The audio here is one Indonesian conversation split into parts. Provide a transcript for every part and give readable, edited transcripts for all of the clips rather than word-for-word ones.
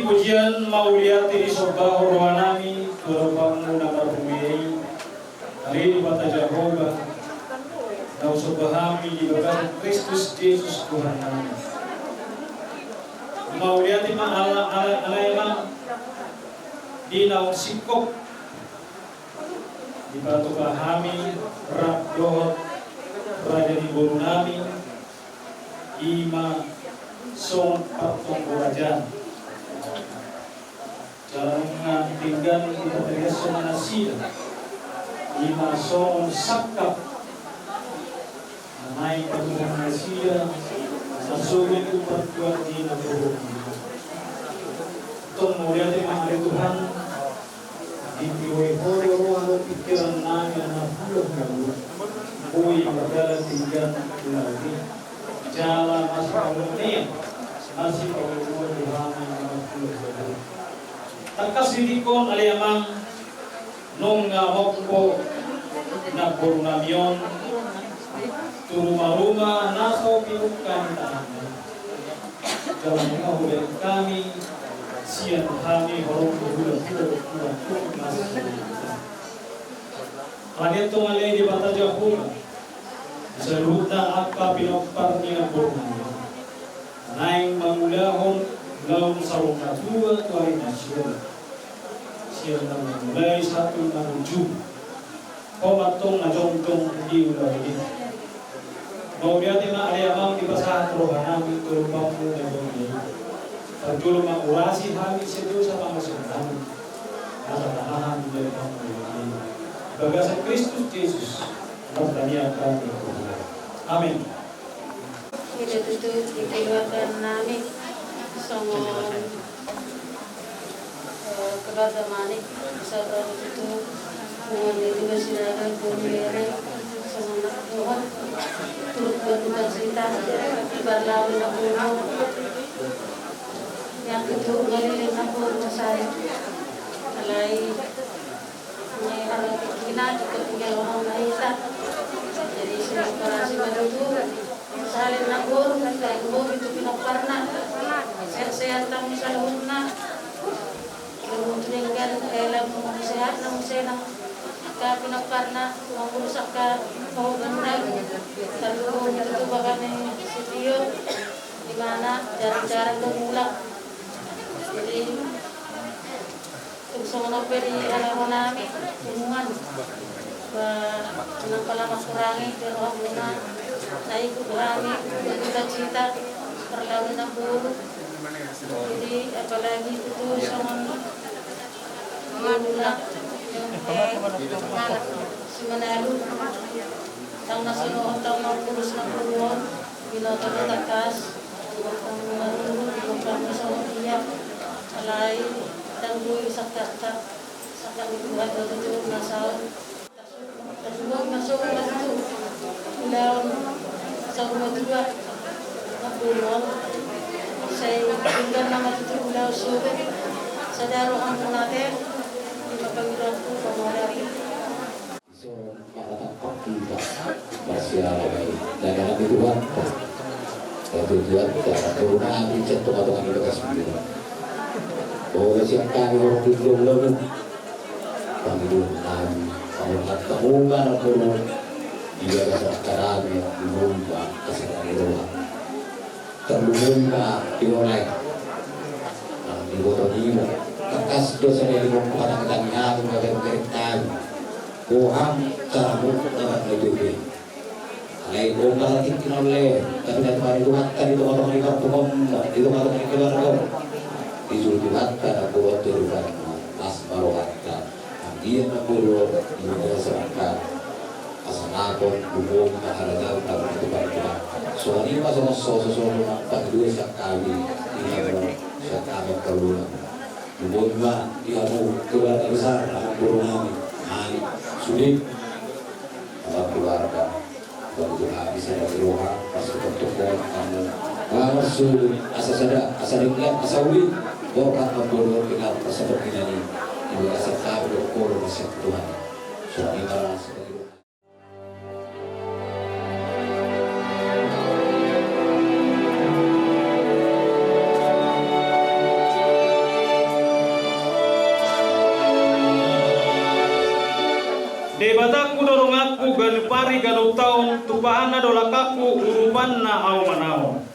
pujian mauliati di soba horwanami turupang muna marhumiyai hari ini bata Jehovah nau sobahami di bagas Kristus Yesus Tuhan kami mauliati ma ala di naung sikop di batu kahami rak dohot raja di borunami ima song patong raja jalan tinggal di pekerjaan sonanasida ima song sakap naik patong nasida sasulit upat di negeri tong mulia di mahal Tuhan dipiwai hori ruang pikiran nami anak bulan kamu bui berjalan tinggal lagi jalan masih kamunya masih kamu Tuhan anak bulan takas didikon aliamang nung mokpo na porunamion turuma-ruma naso pinukan tahanan dalam mengahulan kami siang kami horong bulan masih kalian tuh ngalih di bata Jehovah seluruhnya apa pinokpar niya porunamion naing mangulahon laung sarong katua tuay na siya na mulai satu na ujung komatong na jongtong di ulay din mauliati na aliamang di basahan rohanami tulupang mo na jongtong pagtulong ang urasi hami sa Diyos sa mga sundang nasa tanahan dari pangulay bagasan Kristus Jesus magdaniya kami amin. Kita tutup dikeluarkan namin sama kepada manik sabar itu mengenai juga silakan pemilihan sama anak Tuhan turut berduka cita berlawan dengan yang kedua ngalilin aku saya alai may harap kita juga tinggal orang naisa jadi separasi baru salin na guru kay guru itu pinaparna sehat ang salun na kemudian elam sehat nang senang ka pinaparna mamusak ka pahuganda terlalu itu bagane sitio di mana jarang-jarang bermula jadi kung na pwede alam namin hubungan nang pala makurangi pero ako na naikot kami bercita-cita perlawan ng bulo jadi apalagi itu sama bulak si Manalo tang nasunuhan tang magpulos ng buruan binoto na takas ang marunod ng kami sa wakiyak alay tanggoy sa kata sa kamituhan o tutuog na saon tasunog na sobrang ito dalam sa umadua na pulong sa tinggal na matutulaw subit sa darohan po natin ipapagirap po pamarari so makatakpak kita masih dan anak Tuhan Tuhan karena nabi contoh atau kami bekas begini bahwa siang kami orang tujuh lalu kami Tuhan Allah tamungan aku dia rasa karami lumba kasariro terlumba dioleh di botonimo kakas dosa dari pada ketangnya pada keritan Tuhan kamu dapat hidup alai bomba tikin oleh tapi dari hari Tuhan tadi itu orang di kampung itu kalau di keluarga disuruh Tuhan karena buat Tuhan mas barohatta dia nak buru di masyarakat asanakon bubong mahalaga para kita soalnya masuk sosokan pagdua sa kami ini sa kami kalungan bubong ba ihamu keluarga besar ang buru namin ang sulit ang keluarga baru habis ada roha pas ketokon kamu kamar sulit asa diklat asa ulit bahwa ang buru kita pasabot kinani ibu asa kami doktor masih Tuhan soalnya malas hari galuk taon tupahan na dola kaku uruban na au manao.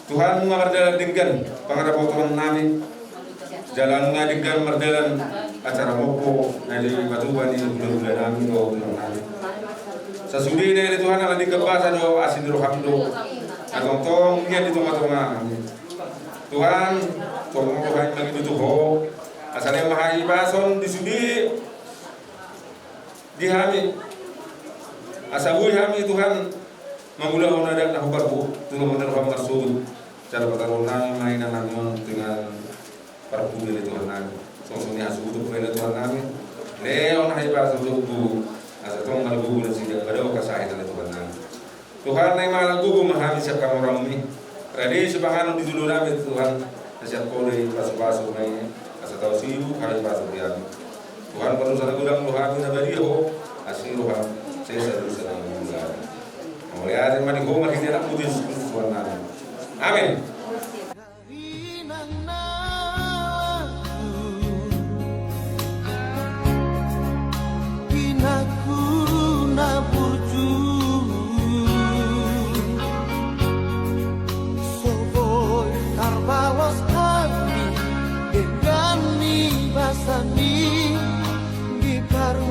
Tuhan mengamardalan dengan pangarap Tuhan nami jalan ngadigkan mardalan acara mopo nadi batuban ini bulan nami do nami sasudi dari Tuhan ala dikebasa do asin rohamdo agong tong ngian itu matonga Tuhan tong Tuhan lagi tutuho asale mahai bason disudi dihami asabui hami Tuhan Mangulah unadak na hubarbu tulong menerfam marsud cara patarunang mainan namun dengan parbu dari Tuhan nami sosoni hasudu kepada Tuhan nami leon haiba sudu asa tong malbu dan sida pada kasai dari Tuhan nami Tuhan nai malang gugu mahami siap kamu ramumi radi sebangan di dulu nami Tuhan siap kole pasu-pasu nai asa tau siu hari pasu diam Tuhan perlu sana gudang luhami nabadiho asing Tuhan saya sadar Mulai dari mana kau masih tidak putus Tuhan nami. Amin. Dengan ni basani di karu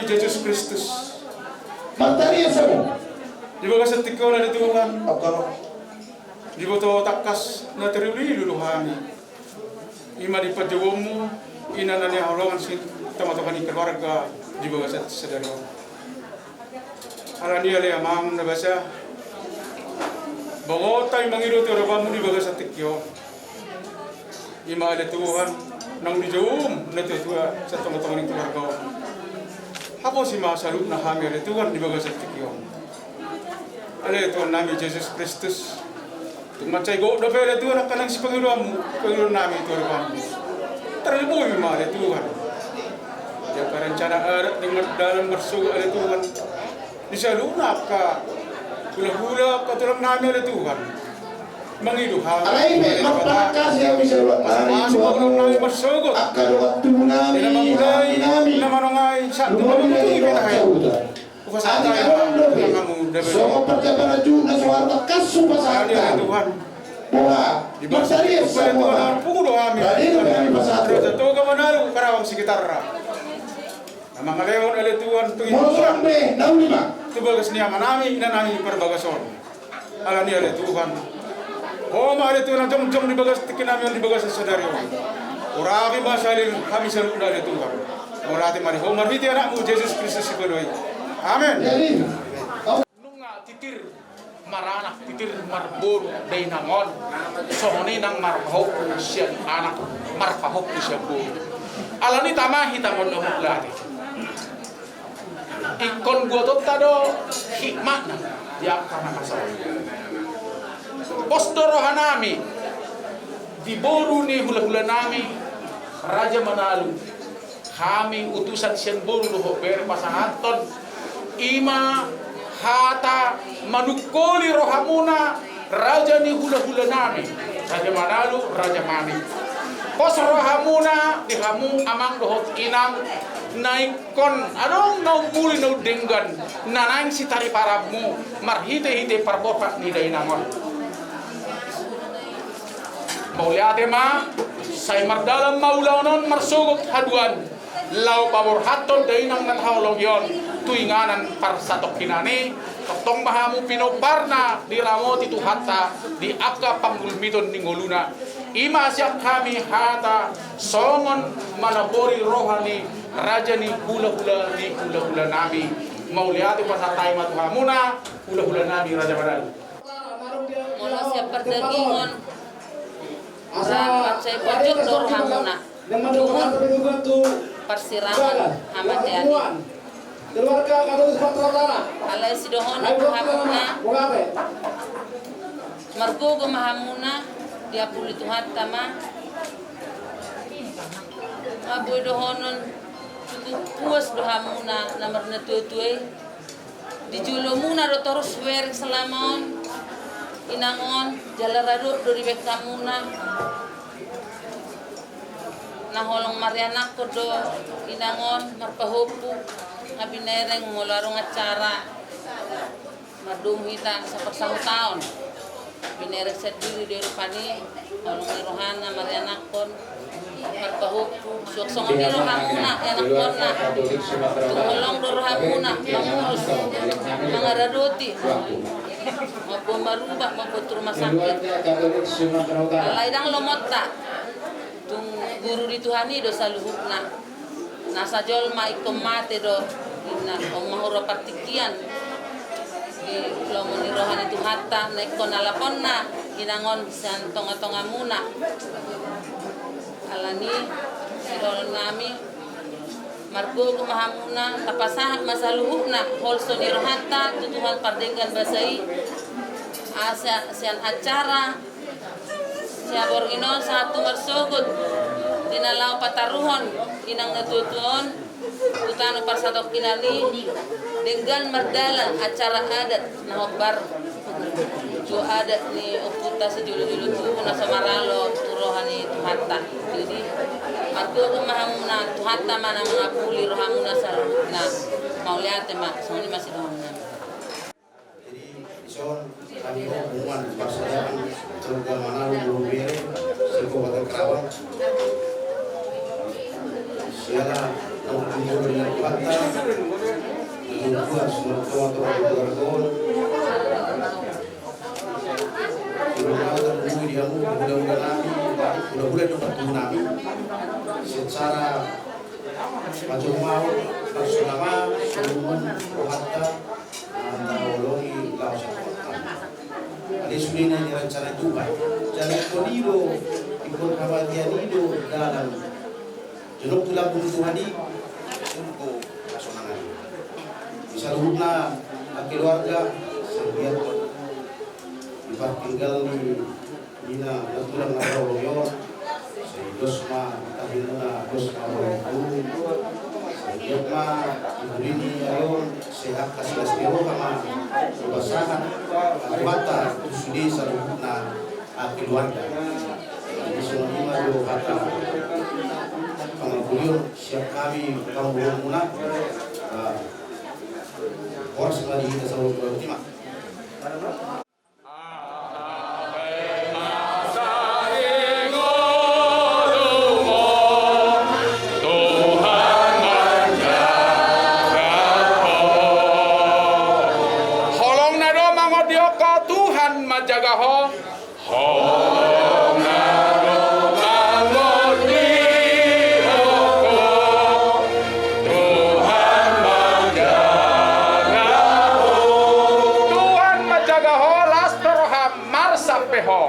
Yesus Kristus. Matanya sama. Di bawah setikaw na Tuhan. Di bawah takas na teruli luluhani. Ima di pajawamu ina na niya halangan sin tamatakan ni keluarga di bawah saudara. Ala niya le amang na basa. Bangotay mangiru ti orabamu di bawah setikaw. Ima ada Tuhan nang dijawum na tuwa sa tamatakan ni keluarga. Hapo si masalut na kami ada Tuhan di bawah setikaw. Ala Tuhan nami Yesus Kristus. Macay go na pala Tuhan ang kanang si Panginoon namin Tuhan. Terliboy mo ada Tuhan. Ya karencana arat dengan dalam bersuga ada Tuhan. Disalunap ka. Hula-hula ka tulang namin ada Tuhan. Mangiduhaw. Alay, may magpalakas siya misalwa. Masuk ako nang namin bersugot. Akaluwat tumo namin. Pinamamulay. Namanungay. Sa Lumabili na tayo. Ati karondo so pagkabaraju na suwarta kaso pasata bunga magsariya sa mga kanino kami pasato ito ka manalo karawang sikitarra na mga leon alituan Mosombe naulima tubagas niya manami inanami perbagason ala niya alituan alituan ang jom di bagas tikinami ang di bagas sa sadaryo uraki masalil kami sa luna alituan murati mari marhiti anakmu Jesus Kristus sikodoy. Amen. Nunga titir maranak titir marbur dainangon sohoni nang marpahok siya anak marpahok siya bu. Alani tama hitamon lo lati. Ikon gua tot tado hikmat na diap karena kasar. Postoro hanami diboru ni hula-hula nami Raja Manalu. Kami utusan siyan boru lo ber pasahaton ima hata manukoli rohamuna raja ni hula-hula nami Raja Manalu Raja Mani pos rohamuna dihamu amang dohot inang naikon anong naumuli na denggan nanang si tari parabmu marhite-hite parbopak ni dainangon mauliate ma say mardalam maulaonon marsugot haduan lau pabor haton dainang nathaulong yon tuinganan parsatok kinani tong mahamu pinoparna di ramoti tu hatta di akka panggulmiton ningoluna ima siap kami hata songon manabori rohani raja ni hula-hula ni hula-hula nabi mauliati pasatay matuhamuna hula-hula nabi Raja Manalu Mula siap perdagingon Rapat saya pojok rohamuna Tuhun persirangan hamadani keluarga Katolik Sumatera Utara alay sidohona mahamuna margogo mahamuna dia puli Tuhan tama aboy dohonon puas dohamuna namar na tutuy dijulo muna do terus wer selamon inangon jalarado do ribek kamuna naholong marianak ko do inangon marpahopu ngabinereng mularong acara madung kita sa pagsahutaon Binerek sa diri di rupani, olong ni Rohana, Marianakon, Marpahupu, suksong ni Rohamuna, Yanakon na, tungolong do Rohamuna, mangurus, mga raduti, mapo marubah, mapo rumah sakit. Alaidang lomota, tung guru di Tuhani do saluhupna, nasa jolma ikom mate do, na mahuro partikian, lomo ni Rohani Tuhata, na ikon alapon na, inangon san tonga-tonga muna. Alani, sidol nami, margo kumahamuna, tapasahat masaluhupna, holso ni Rohata, tutuhan pardenggan basai, siyan acara, siya borginon sa atong marsugod, dinalaw pataruhon, inang natutuon, tutano parsadok kinali, denggan mardala acara adat na hokbar, jo adat ni Okuta sa julu-julu tuho na sa Maralo, turohan ni Tuhata. Jadi, margo kumahamuna, Tuhata man ang mga puli, rohamuna sa na mauliate ma, so ni masih rohamuna. Jadi, ison kami hubungan persaudaraan keluarga Manado Burubere, Kabupaten Karawang. Siapa yang dengan Tuhata, juga semua keluarga mudah-mudahan nami secara maju mau bersama seluruh Tuhata Taologi Lausan. Ada sudah rencana Tuhan. Jangan kodido ikut kawatian itu dalam jenuk tulang bulu Tuhan di untuk nasional. Bisa luhurna keluarga sebiar Ibar tinggal di Dina Natulang Nabawoyon Dosma Tahinuna Dosma Waroku Yogma Iburini Ayon Sehat Kasilas Biro Kama Basahan Mata Tusudi Sarupna keluarga Jadi semua do kata Pangabulyon siap kami Pangabulyon muna Horas lagi kita selalu berterima Tuhan majaga ho, holong naro mangot dioko, Tuhan majaga ho, las peroham marsampe ho,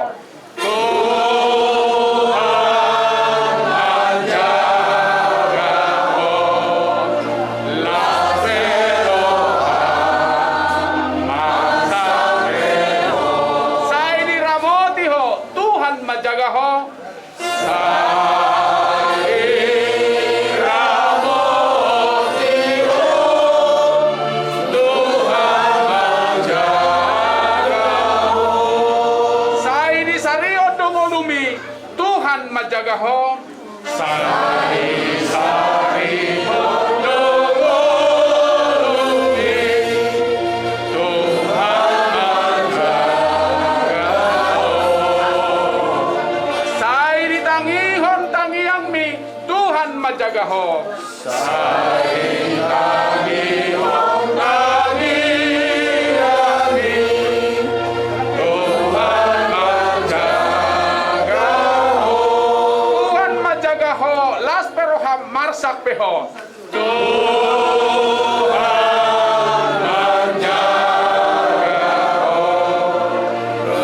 majaga ho, sari-sari dongolumi, Tuhan majaga ho. Sai ditangihon tangiang mi, Tuhan majaga ho. Sai tangihon tangiang mi, Tuhan majaga ho, las peroham marsak peho. Tuhan menjaga ho,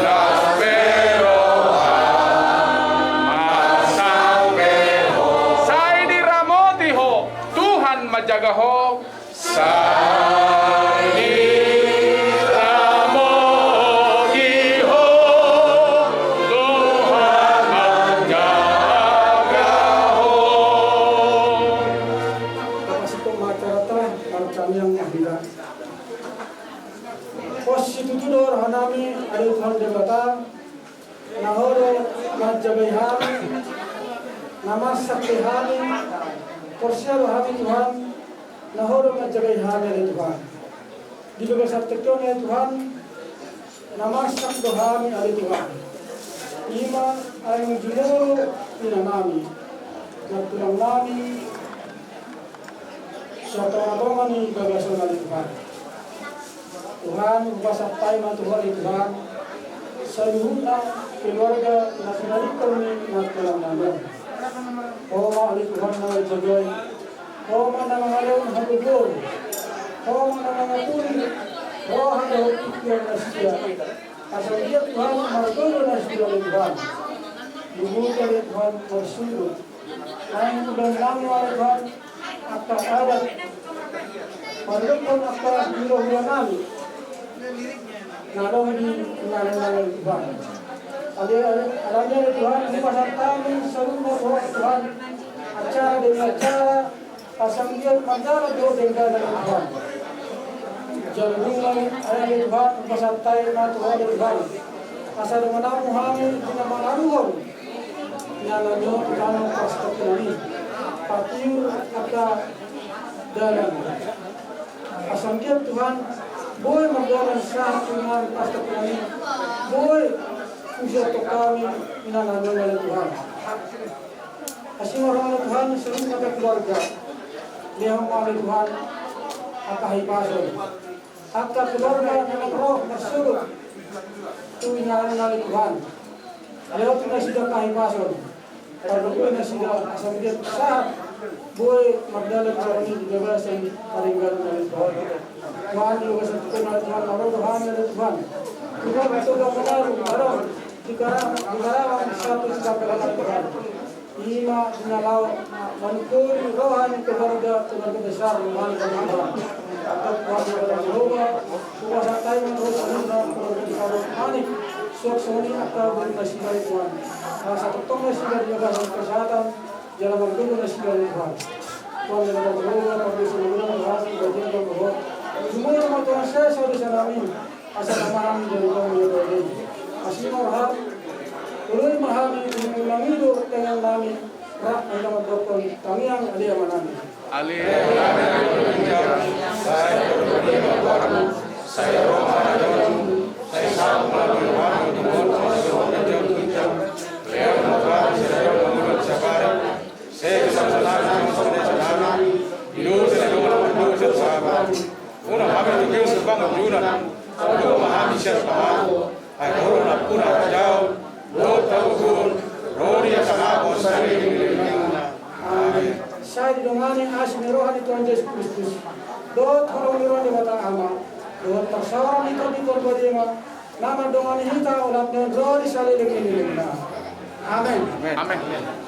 las peroham marsak peho. Sai diramoti ho, Tuhan menjaga ho. Sai diramoti ho, Tuhan menjaga. Konstitutor hanami ada Tuhan debata nahoro majabaihan nama saklihani porsiaro hami Tuhan nahoro majabaihan dari Tuhan di bebas tekton ya Tuhan namasak dohami ali Tuhan. Ima ay jumuro pinanami. Nagtulang nami sa tonga-tonga ni gagason ali Tuhan. Tuhan, basak tayo na Tuhan ni Tuhan. Sa luhut ng keluarga na sinalikon ni nagtulang namin. O ali Tuhan na jagay. O na mga leon hagugol. O na mga puli. O hanggang ikyan na siya. Asal dia Tuhan margono na siya ni Tuhan. Lubutan ni Tuhan marsulod. Ang ulang namin ni Tuhan akta adat. Marlupon akta hilo-hilo namin. Nalong di ngalan Tuhan. Alamnya ni Tuhan lupasan kami seluruh orang Tuhan. Acara demi acara pasang dia mandala do dengan Tuhan. Jalungan ayat Tuhan pasantai na Tuhan Tuhan. Asal menang kami di nama Tuhan. Nyalanyo kami pasti kami. Patiu kata dalam. Asal dia Tuhan boy magdalan sa Tuhan pasti kami. Boy usia to kami inanalo ng Tuhan. Kasi marami Tuhan sa mga keluarga. Lihang mga Tuhan at kahipason. At keluarga na nagro nagsulod tuwing inanalo Tuhan. Ayaw na sila kahipason. Paglukoy na sila asang sa buhay magdalag sa kami diba sa paringgan ng Tuhan. Tuhan yung sa Tuhan na Tuhan marodohan na Tuhan. Tuhan ito na manalo Dikarang satu sekali Tuhan. Ima dinalaw manukuri rohan keluarga besar rumah Tuhan. Atau keluarga Jehovah, kuasa tayo ng rohan na keluarga panik. Suak-suak atau bernasibai Tuhan. Sa totoo na sila diyaga sa kesehatan, jalan magdugo na sila Tuhan. Tuhan dalam Jehovah, pagbisulungan ng hati, bagian ng Tuhan. Semua yang Tuhan saya sa namin, asal naman dari Tuhan yung Asli marhab, tuloy mahami yung langido dengan namin rak ay naman dokon tangiang aliyaman namin. Ay corona pura jauh, lo tahun, roria sama konsari ini. Amin. Saya didongani asin rohani Tuhan Yesus Kristus. Dot kalau niron di mata ama, dot tersawaran itu di korban nama dongani hita ulat dan roh di salib ini. Amin. Amin.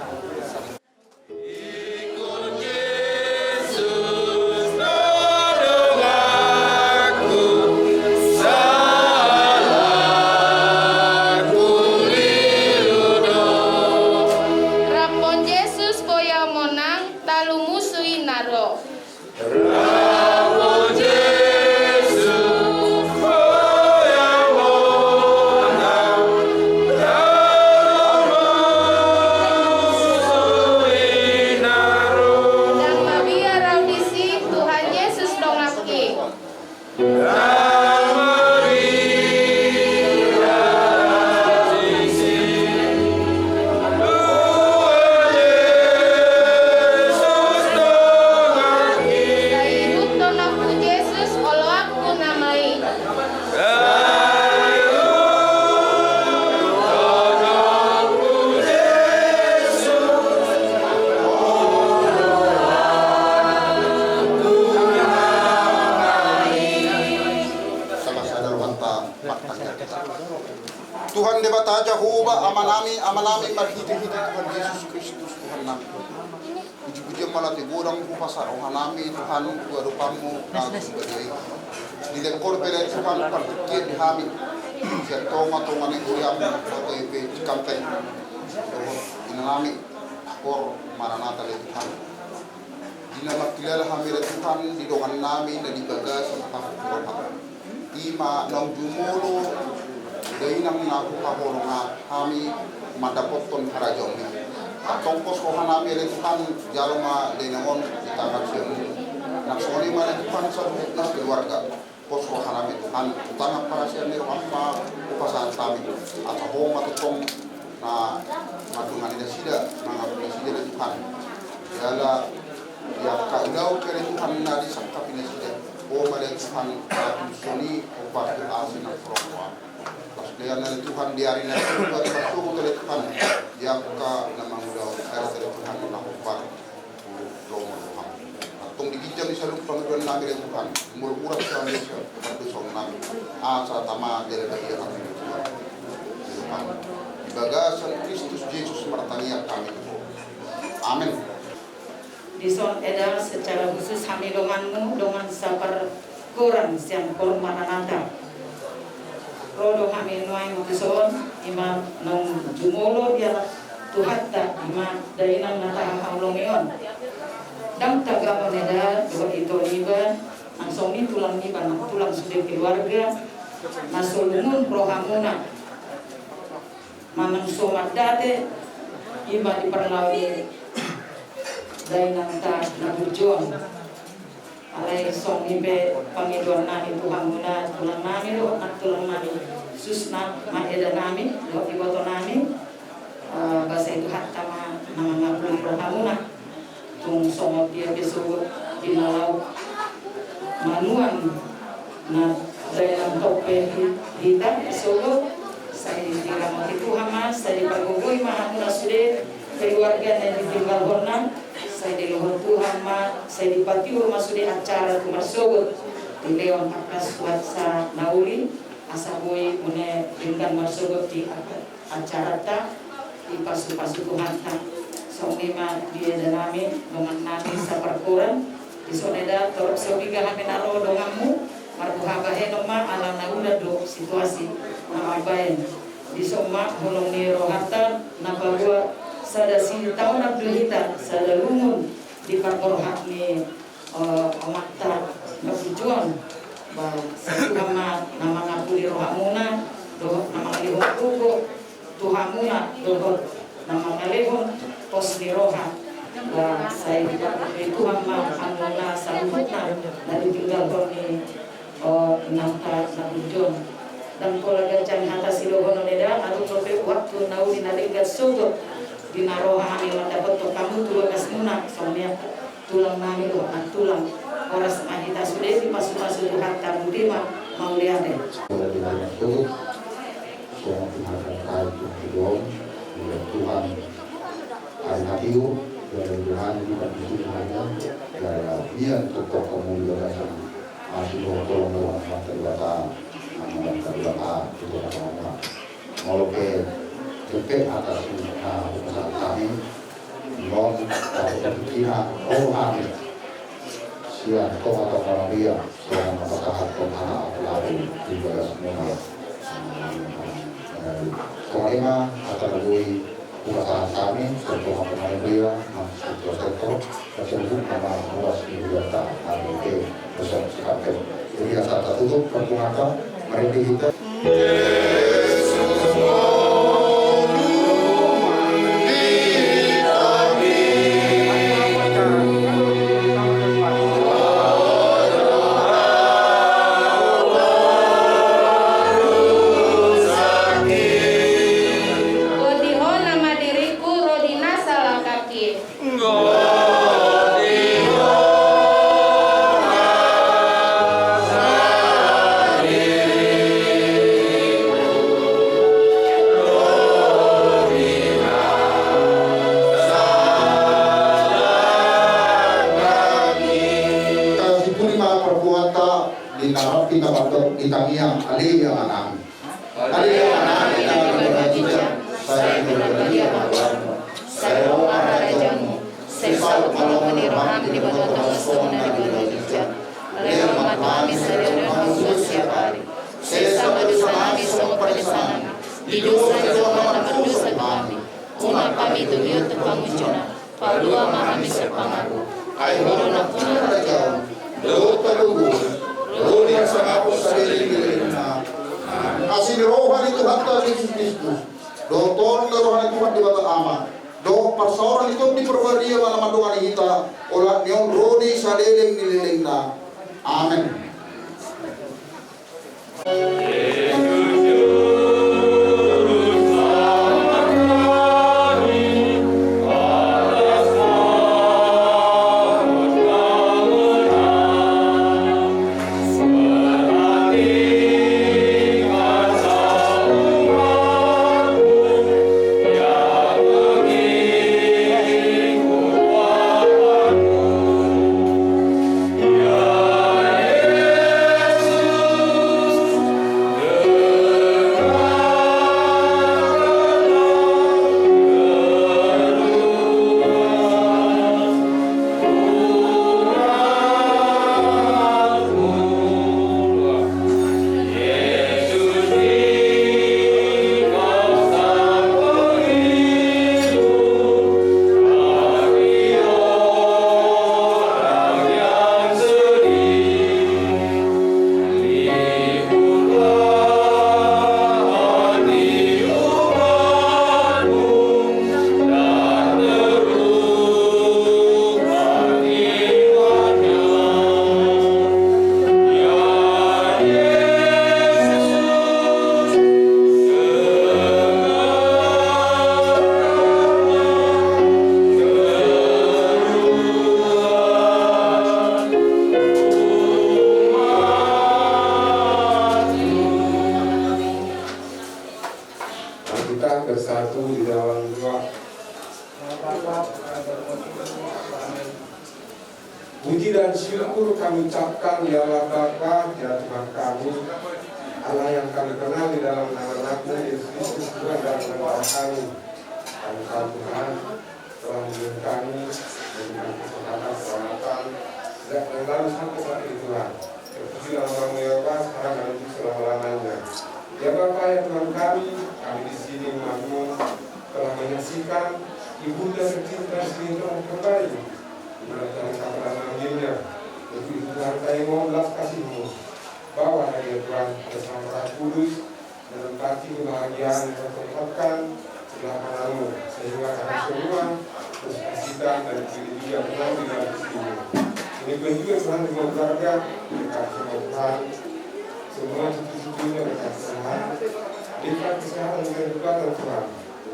Tuhan di bata Jehovah amanami marhiti-hiti Tuhan Yesus Kristus Tuhan namin. Puji-puji malah tigurang po pasaraw hanami Tuhan guarupamu na gubaday. Dilekor pala Tuhan partikin hami. Siya tonga ni kuyam atau ibe kampay. Inanami por maranata le Tuhan. Dina makilala kami le Tuhan didongan namin na dibagas sa pagkakulang. Ima nang jumulo dari nang nakukahorong kami madapoton harajong ni. Atong pos ko hanami le Tuhan jalma denangon ditangkap siya. Naksoni man Tuhan sa keluarga. Pos rohanami Tuhan utama para siya nero amma upasahan kami at ako matutong na madungan nila sila mga pinisida na Tuhan kaya yang kailaw kaya Tuhan na di sa kapinisida o mali Tuhan at suni upang asin ang prongwa pas kaya na Tuhan diari na Tuhan matuko tali Tuhan yang ka namang daw kaya tali Tuhan na upang lomo Tuhan at kung digidyan sa lupang namin ang Tuhan murmurat sa amin siya at dusong namin asa tama dili kaya kami Tuhan ibagasan Kristus Yesus martanian kami amin. Dison eda secara khusus kami donganmu dongan sabar kurang siang kolom maranata rodo kami nuai mukison imam nong jumolo dia Tuhan tak imam dari nang nata haulongion dam taga moneda dua itu niba langsung ni tulang niba tulang sudah keluarga nasulungun rohamuna manang somat date iba diperlawi dari nanta nabujon alai song ibe pangiduan nami Tuhan muna tulang nami lo at tulang nami susna maeda nami lo iboto nami bahasa itu hatta nama ngabulin rohamuna tung somot dia besok dinalau manuan na dari tope hitam besok saya diramati Tuhan mas saya dipagugui mahamuna sudah keluarga dan ditinggal honam saya di luhur Tuhan ma saya dipatiur masuk di acara kumar sogot di leon 14 watsa nauli asabui mune tinggal masuk di acara ta di pasu-pasu Tuhan ta sonima dia dan nami dengan nami saparkuran di soneda torok sobiga kami naro dongamu marbuha baheno ma alam naula do situasi nama bayan di soma hulung ni rohata nabawa sada si tahun Abdul Hita sada lumun di parkorhat ni omakta berjuang bahwa satu nama ngapuli rohamuna doh nama ngalihon kugo tuhamuna doh nama ngalihon pos di roha bahwa saya itu hama anuna salutna dari tinggal ni nangta berjuang dan keluarga can hata silogono neda aru prope waktu nauli nalingga sogo dinaroha kami mendapat kamu tulang kasmuna soalnya tulang nami lo tulang oras mahita sudah di pasu-pasu harta mutima mau lihat deh. Tuhan hari hatiu dari Tuhan di Tuhan dari dia untuk komunikasi masih tolong terbatas terbatas itu apa mau ke atas usaha kami non kita kami siang atau orang dia selama masyarakat anak lalu juga semua kelima akan lebih usaha kami serta orang dia masuk sektor tersebut nama luas data ADT besar sekali jadi saat tutup perbuatan mereka kita Itangiyang aliyah manami. Aliyah manami na berbahagia. Saya berbahagia malam. Saya maharajamu. Saya malam menirham di bawah tahun dan di bawah hijab. Lewat matami saya berhasil setiap hari. Saya sama dosa kami semua perlisanan. Di dosa dan berdosa kami. Umat kami tuyut terpangucuna. Palua mahami serpangaku. Ay corona puna rajau. Do talugu. Rodi sa ako sa liling na asin rohan itu hatta Yesus Kristus. Do ton rohan itu di bawah ama. Do persoalan itu di perwaria mana mandungan kita. Olah niong rodi sa liling na. Amen. Puji dan syukur kami ucapkan ya Allah Bapa, ya Tuhan kami, Allah yang kami kenal di dalam nama-Mu Yesus Kristus Tuhan dan Bapa kami. Kami tahu Tuhan telah memberi kami dengan kesempatan keselamatan sejak yang lalu sampai saat ini Tuhan. Terpuji dalam nama-Mu ya Bapa, sekarang dan untuk selama-lamanya. Ya Bapa ya Tuhan kami di sini umat-Mu telah menyaksikan Ibunda tercinta Sri Tuhan kembali. Menurutkan kata manggilnya, untuk itu Tuhan kami mohon belas kasih-Mu, bawa dari Tuhan bersama Roh Kudus menempati kebahagiaan yang tempatkan sebelah kanan-Mu, sehingga kami semua bersaksikan dan diri dia benar di dalam diri-Mu. Ini pun juga Tuhan dengan keluarga dekat sama Tuhan, semua cucu-cucunya dekat Tuhan, dekat kesehatan dan kekuatan Tuhan,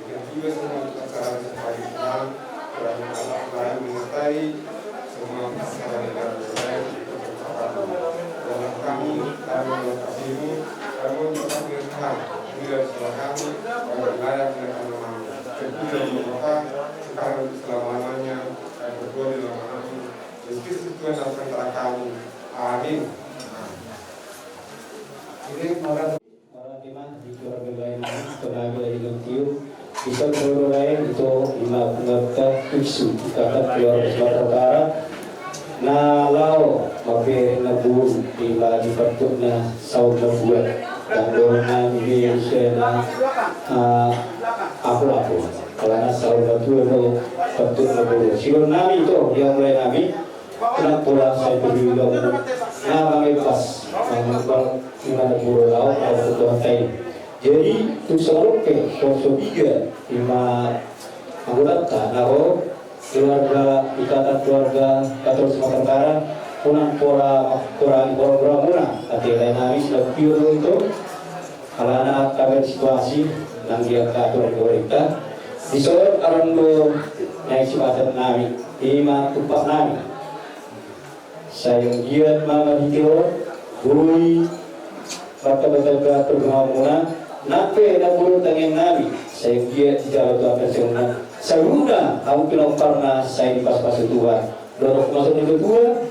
dan juga semua kesalahan sebagai Tuhan. Kerana Allah lain menyertai semua masalah yang ada dalam kami melengkapi-Mu, kami tetap bertahan bila setelah kami layak dengan nama-Mu. Tentu dalam Bapa sekarang untuk selama-lamanya kami berdoa di dalam nama-Mu Yesus Kristus Tuhan dalam antara kami. Amin. Ini para iman di keluarga lain tenaga yang tiup. Bisa seluruh lain itu lima pengerta isu kata keluar Sumatera Utara. Nalau mabir nabur bila dipertukna saud nabuat dan dorna Indonesia na apa kalau saud nabuat itu pertuk nabur. Siapa nami itu yang mulai nami kena pulang saya berjuang. Nah kami pas mengumpul lima nabur laut atau Tuhan Taib. Jadi untuk selalu ke sosok tiga lima anggota naro keluarga ikatan keluarga Katolik Sumatera Utara punang pora muna tapi lain habis lebih itu karena kabar situasi nang dia katur mereka disorot arando naik sifatnya nami lima tupak nami sayang giat mama hijau bui bata-bata pergaulan nape na bulu tangeng nabi saya dia jalan Tuhan persona saruda aku pinong karena saya pas-pas Tuhan dorok masuk itu dua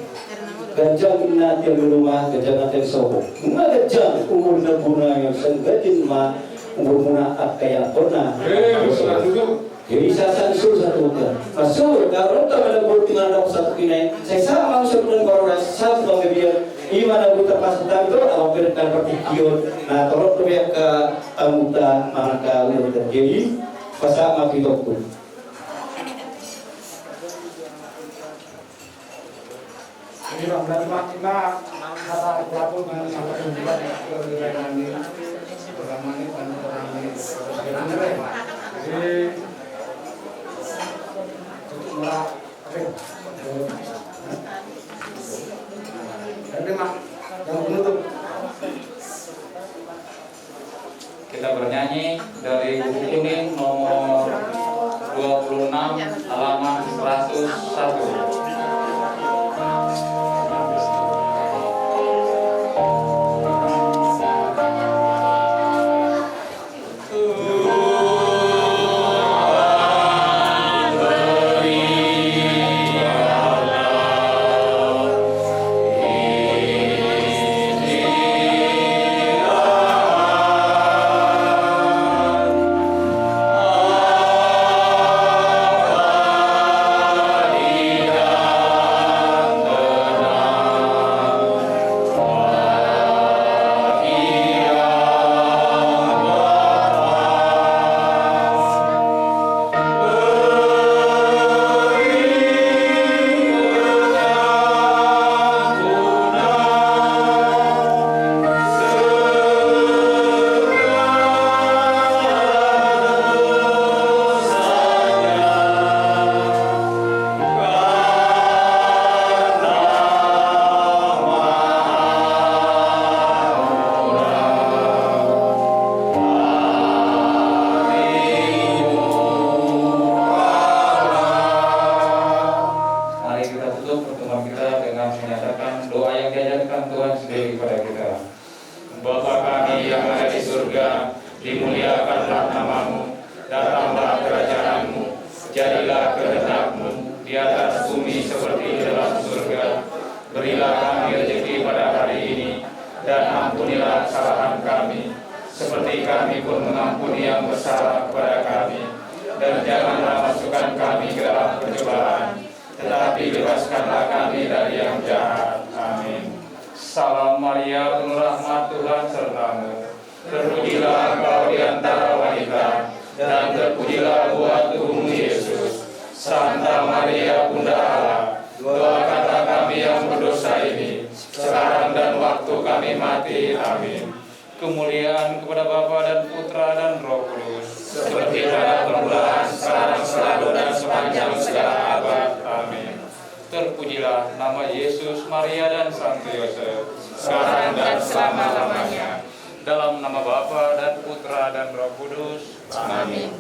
gajah nanti yang rumah gajah nanti yang sobo nggak gajah umur dan guna yang sengatin mah umur guna kayak pernah jadi sasan sur satu bulan masuk kalau tak ada bulu tinggal ada satu kini saya sama masuk dengan orang satu bagi dia iman aku terpaksa itu awak berikan pertikaian. Nah kalau terbiak ke tamuta maka udah terjadi pasal mati dokter. Ini bang dari makna kata pelaku dengan sampai membuat kegiatan ini pertama ini dan jadi murah jadi mak yang menutup dari buku kuning nomor 26 halaman 101. Dimuliakanlah namamu, datanglah kerajaanmu, jadilah kehendak-mu di atas bumi seperti di dalam surga. Berilah kami rezeki pada hari ini, dan ampunilah kesalahan kami, seperti kami pun mengampuni yang bersalah kepada kami. Dan janganlah masukkan kami ke dalam pencobaan, tetapi bebaskanlah kami dari yang jahat. Amin. Salam Maria, penuh rahmat, Tuhan sertamu. Terpujilah engkau di antara wanita, dan terpujilah buah tubuhmu Yesus. Santa Maria Bunda Allah, doakanlah kami yang berdosa ini, sekarang dan waktu kami mati. Amin. Kemuliaan kepada Bapa dan Putra dan Roh Kudus, seperti pada permulaan, sekarang, selalu, dan sepanjang segala abad. Amin. Terpujilah nama Yesus, Maria, dan Santo Yosef, sekarang dan selama-lamanya. Dalam nama Bapa dan Putra dan Roh Kudus. Amin.